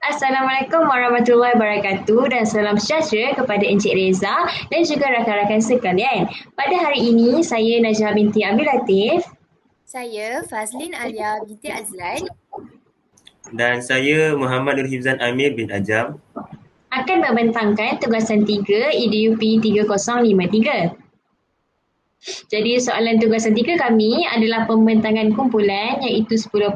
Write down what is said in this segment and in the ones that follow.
Assalamualaikum warahmatullahi wabarakatuh dan salam sejahtera kepada Encik Reza dan juga rakan-rakan sekalian. Pada hari ini, saya Najah binti Abil Latif Saya Fazlin Alia binti Azlan. Dan saya Muhammad Nur Hifzan Amir bin Ajam. akan membentangkan tugasan 3 EDUP 3053. Jadi soalan tugasan 3 kami adalah pembentangan kumpulan iaitu 10%.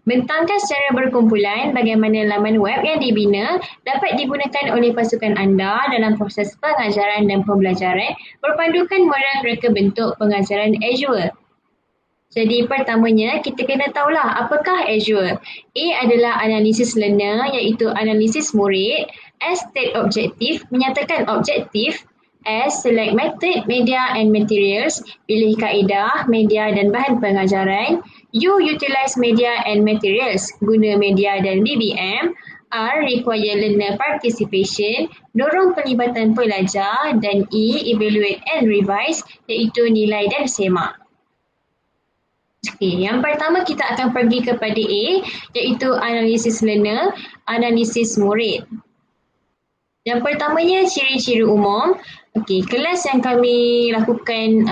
Bentangkan secara berkumpulan bagaimana laman web yang dibina dapat digunakan oleh pasukan anda dalam proses pengajaran dan pembelajaran berpandukan model reka bentuk pengajaran Azure. Jadi pertamanya kita kena tahulah apakah Azure. A adalah analisis learner iaitu analisis murid. S state objektif menyatakan objektif. S select method, media and materials, pilih kaedah, media dan bahan pengajaran. U utilize media and materials, guna media dan BBM. R require learner participation, dorong pelibatan pelajar. Dan E evaluate and revise iaitu nilai dan semak. Okay, yang pertama kita akan pergi kepada A iaitu analisis learner, analisis murid. Yang pertamanya ciri-ciri umum. Okey, kelas yang kami lakukan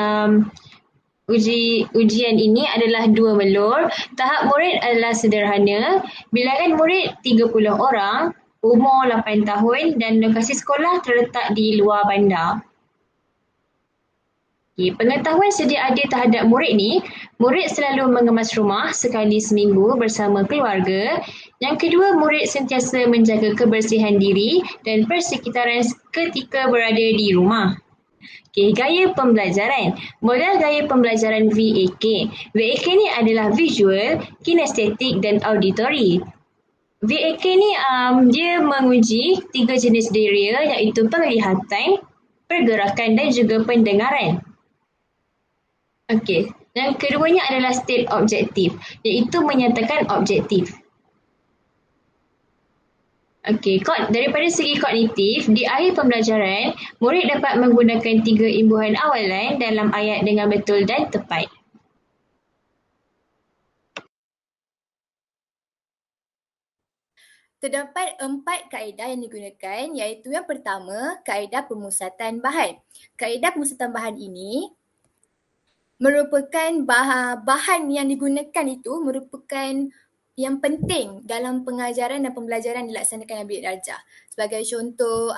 ujian ini adalah 2 melur. Tahap murid adalah sederhana. Bilangan murid 30 orang, umur 8 tahun dan lokasi sekolah terletak di luar bandar. Okay, pengetahuan sedia ada terhadap murid ni, murid selalu mengemas rumah sekali seminggu bersama keluarga. Yang kedua, murid sentiasa menjaga kebersihan diri dan persekitaran ketika berada di rumah. Okay, gaya pembelajaran. Model gaya pembelajaran VAK. VAK ni adalah visual, kinestetik dan auditory. VAK ni dia menguji 3 jenis deria iaitu penglihatan, pergerakan dan juga pendengaran. Okey, yang keduanya adalah state objektif, iaitu menyatakan objektif. Okey, daripada segi kognitif, di akhir pembelajaran, murid dapat menggunakan 3 imbuhan awalan dalam ayat dengan betul dan tepat. Terdapat 4 kaedah yang digunakan iaitu yang pertama, kaedah pemusatan bahan. Kaedah pemusatan bahan ini merupakan bahan yang digunakan itu merupakan yang penting dalam pengajaran dan pembelajaran dilaksanakan dalam bilik darjah. Sebagai contoh,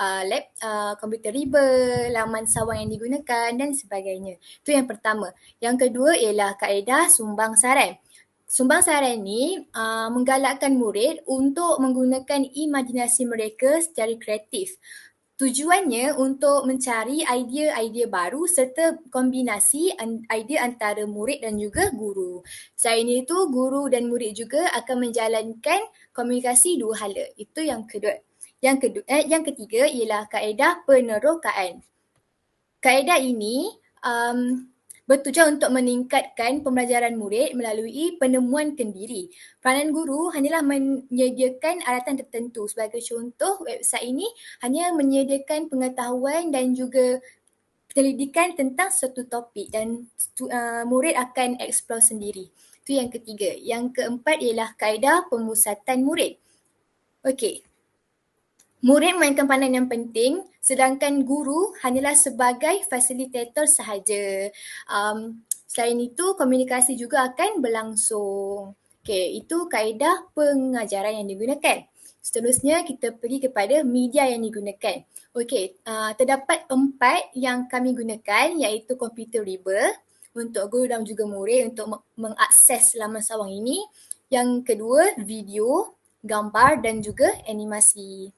komputer riba, laman sawang yang digunakan dan sebagainya. Itu yang pertama. Yang kedua ialah kaedah sumbang saran. Sumbang saran ni menggalakkan murid untuk menggunakan imajinasi mereka secara kreatif. Tujuannya untuk mencari idea-idea baru serta kombinasi idea antara murid dan juga guru. Selain itu, guru dan murid juga akan menjalankan komunikasi dua hala. Itu yang kedua. Yang ketiga ialah kaedah penerokaan. Kaedah ini bertujuan untuk meningkatkan pembelajaran murid melalui penemuan kendiri. Peranan guru hanyalah menyediakan alatan tertentu. Sebagai contoh, website ini hanya menyediakan pengetahuan dan juga penyelidikan tentang satu topik dan murid akan explore sendiri. Itu yang ketiga. Yang keempat ialah kaedah pemusatan murid. Okey. Murid memainkan peranan yang penting sedangkan guru hanyalah sebagai fasilitator sahaja. Selain itu, komunikasi juga akan berlangsung. Okey, itu kaedah pengajaran yang digunakan. Seterusnya, kita pergi kepada media yang digunakan. Okey, terdapat 4 yang kami gunakan iaitu komputer riba untuk guru dan juga murid untuk mengakses laman sawang ini. Yang kedua, video, gambar dan juga animasi.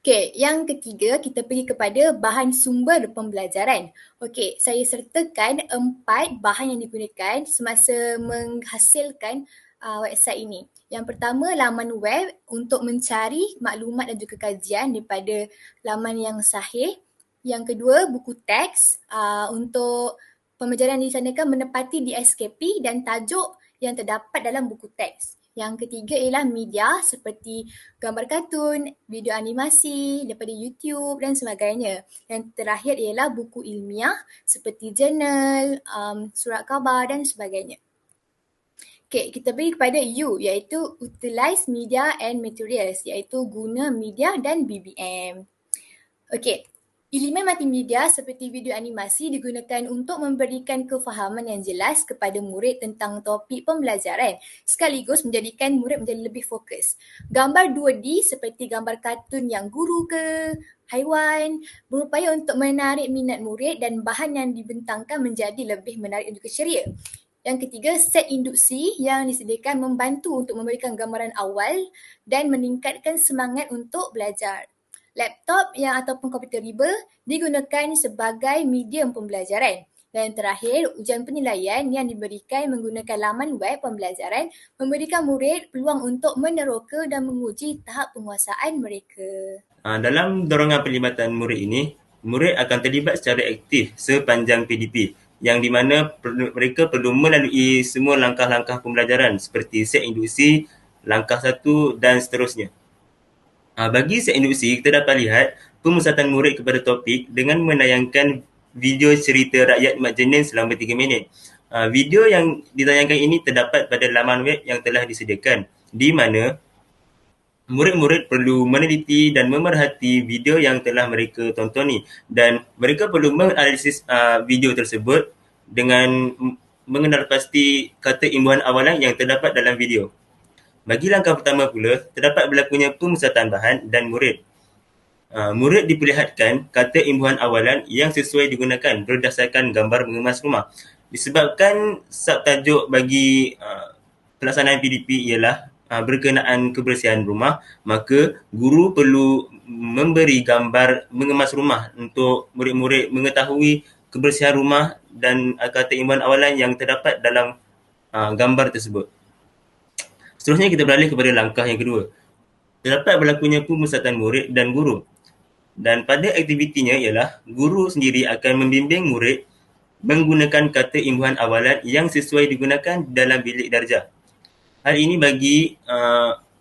Okey, yang ketiga kita pergi kepada bahan sumber pembelajaran. Okey, saya sertakan 4 bahan yang digunakan semasa menghasilkan website ini. Yang pertama, laman web untuk mencari maklumat dan juga kajian daripada laman yang sahih. Yang kedua, buku teks untuk pembelajaran disanakan menepati DSKP dan tajuk yang terdapat dalam buku teks. Yang ketiga ialah media seperti gambar kartun, video animasi daripada YouTube dan sebagainya. Yang terakhir ialah buku ilmiah seperti jurnal, surat khabar dan sebagainya. Okay, kita beri kepada U iaitu utilize media and materials iaitu guna media dan BBM. Okay, elemen multimedia seperti video animasi digunakan untuk memberikan kefahaman yang jelas kepada murid tentang topik pembelajaran sekaligus menjadikan murid menjadi lebih fokus. Gambar 2D seperti gambar kartun yang guru ke haiwan berupaya untuk menarik minat murid dan bahan yang dibentangkan menjadi lebih menarik dan juga ceria. Yang ketiga, set induksi yang disediakan membantu untuk memberikan gambaran awal dan meningkatkan semangat untuk belajar. Laptop ataupun komputer riba digunakan sebagai medium pembelajaran. Dan yang terakhir, ujian penilaian yang diberikan menggunakan laman web pembelajaran memberikan murid peluang untuk meneroka dan menguji tahap penguasaan mereka. Dalam dorongan pelibatan murid ini, murid akan terlibat secara aktif sepanjang PDP yang di mana mereka perlu melalui semua langkah-langkah pembelajaran seperti set induksi, langkah 1 dan seterusnya. Bagi set induksi, kita dapat lihat pemusatan murid kepada topik dengan menayangkan video cerita rakyat Mat Jenin selama 3 minit. Video yang ditayangkan ini terdapat pada laman web yang telah disediakan, di mana murid-murid perlu meneliti dan memerhati video yang telah mereka tonton dan mereka perlu menganalisis video tersebut dengan mengenal pasti kata imbuhan awalan yang terdapat dalam video. Bagi langkah pertama pula, terdapat berlakunya pemusatan bahan dan murid. Murid diperlihatkan kata imbuhan awalan yang sesuai digunakan berdasarkan gambar mengemas rumah. Disebabkan subtajuk bagi pelaksanaan PDP ialah berkenaan kebersihan rumah, maka guru perlu memberi gambar mengemas rumah untuk murid-murid mengetahui kebersihan rumah dan kata imbuhan awalan yang terdapat dalam gambar tersebut. Seterusnya kita beralih kepada langkah yang kedua. Terdapat berlakunya pemusatan murid dan guru. Dan pada aktivitinya ialah guru sendiri akan membimbing murid menggunakan kata imbuhan awalan yang sesuai digunakan dalam bilik darjah. Hal ini bagi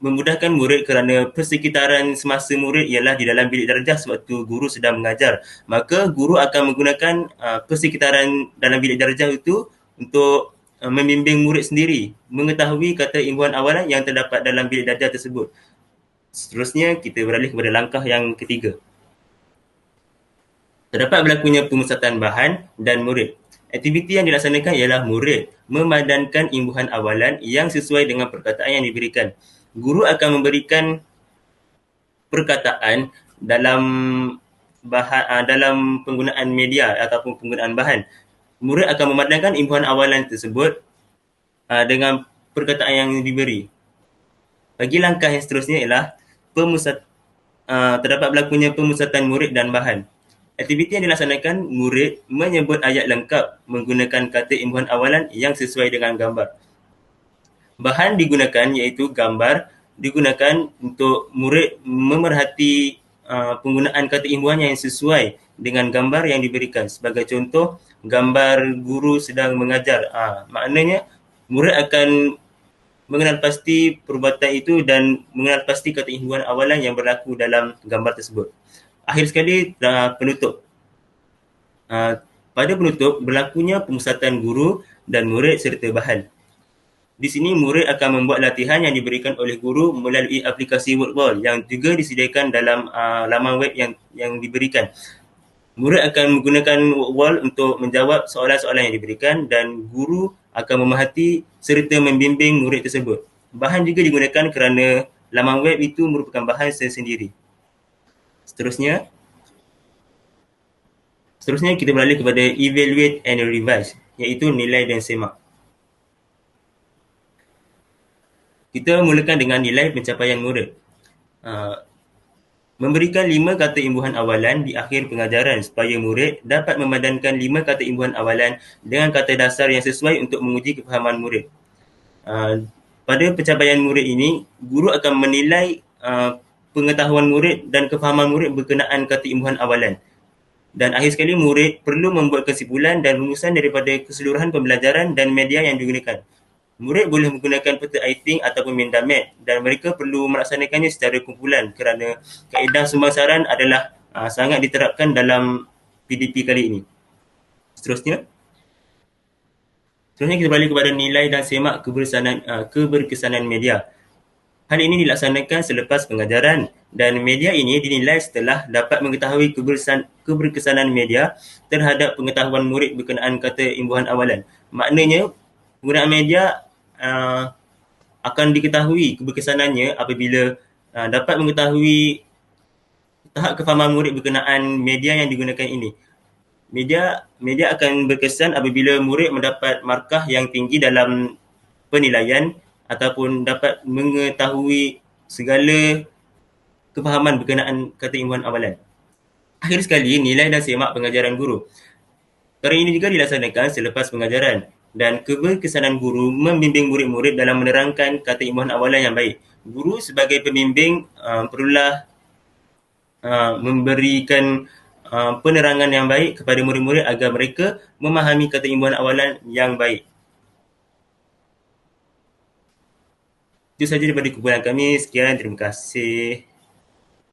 memudahkan murid kerana persekitaran semasa murid ialah di dalam bilik darjah sewaktu guru sedang mengajar. Maka guru akan menggunakan persekitaran dalam bilik darjah itu untuk membimbing murid sendiri mengetahui kata imbuhan awalan yang terdapat dalam bilik darjah tersebut. Seterusnya kita beralih kepada langkah yang ketiga. Terdapat berlakunya pemusatan bahan dan murid. Aktiviti yang dilaksanakan ialah murid memadankan imbuhan awalan yang sesuai dengan perkataan yang diberikan. Guru akan memberikan perkataan dalam dalam penggunaan media ataupun penggunaan bahan. Murid akan memadankan imbuhan awalan tersebut dengan perkataan yang diberi. Bagi langkah yang seterusnya ialah terdapat berlakunya pemusatan murid dan bahan. Aktiviti yang dilaksanakan, murid menyebut ayat lengkap menggunakan kata imbuhan awalan yang sesuai dengan gambar. Bahan digunakan iaitu gambar digunakan untuk murid memerhati penggunaan kata imbuhan yang sesuai dengan gambar yang diberikan. Sebagai contoh, gambar guru sedang mengajar. Maknanya murid akan mengenal pasti perbuatan itu dan mengenal pasti kata imbuhan awalan yang berlaku dalam gambar tersebut. Akhir sekali, penutup. Pada penutup, berlakunya pemusatan guru dan murid serta bahan. Di sini, murid akan membuat latihan yang diberikan oleh guru melalui aplikasi Workball yang juga disediakan dalam laman web yang diberikan. Murid akan menggunakan Workball untuk menjawab soalan-soalan yang diberikan dan guru akan memerhati serta membimbing murid tersebut. Bahan juga digunakan kerana laman web itu merupakan bahan sendiri. Seterusnya kita beralih kepada evaluate and revise, iaitu nilai dan semak. Kita mulakan dengan nilai pencapaian murid. Memberikan 5 kata imbuhan awalan di akhir pengajaran supaya murid dapat memadankan 5 kata imbuhan awalan dengan kata dasar yang sesuai untuk menguji kefahaman murid. Pada pencapaian murid ini, guru akan menilai pengetahuan murid dan kefahaman murid berkenaan kata imbuhan awalan. Dan akhir sekali, murid perlu membuat kesimpulan dan rumusan daripada keseluruhan pembelajaran dan media yang digunakan. Murid boleh menggunakan peta iThink ataupun Mendamed dan mereka perlu melaksanakannya secara kumpulan kerana kaedah sumbangsaranan adalah sangat diterapkan dalam PDP kali ini. Seterusnya, Seterusnya kita beralih kepada nilai dan semak keberkesanan media. Hal ini dilaksanakan selepas pengajaran dan media ini dinilai setelah dapat mengetahui keberkesanan media terhadap pengetahuan murid berkenaan kata imbuhan awalan. Maknanya, penggunaan media akan diketahui keberkesanannya apabila dapat mengetahui tahap kefahaman murid berkenaan media yang digunakan ini. Media akan berkesan apabila murid mendapat markah yang tinggi dalam penilaian ataupun dapat mengetahui segala kefahaman berkenaan kata imbuhan awalan. Akhir sekali, nilai dan semak pengajaran guru. Perkara ini juga dilaksanakan selepas pengajaran dan keberkesanan guru membimbing murid-murid dalam menerangkan kata imbuhan awalan yang baik. Guru sebagai pembimbing perlulah memberikan penerangan yang baik kepada murid-murid agar mereka memahami kata imbuhan awalan yang baik. Itu sahaja daripada kumpulan kami. Sekian, terima kasih.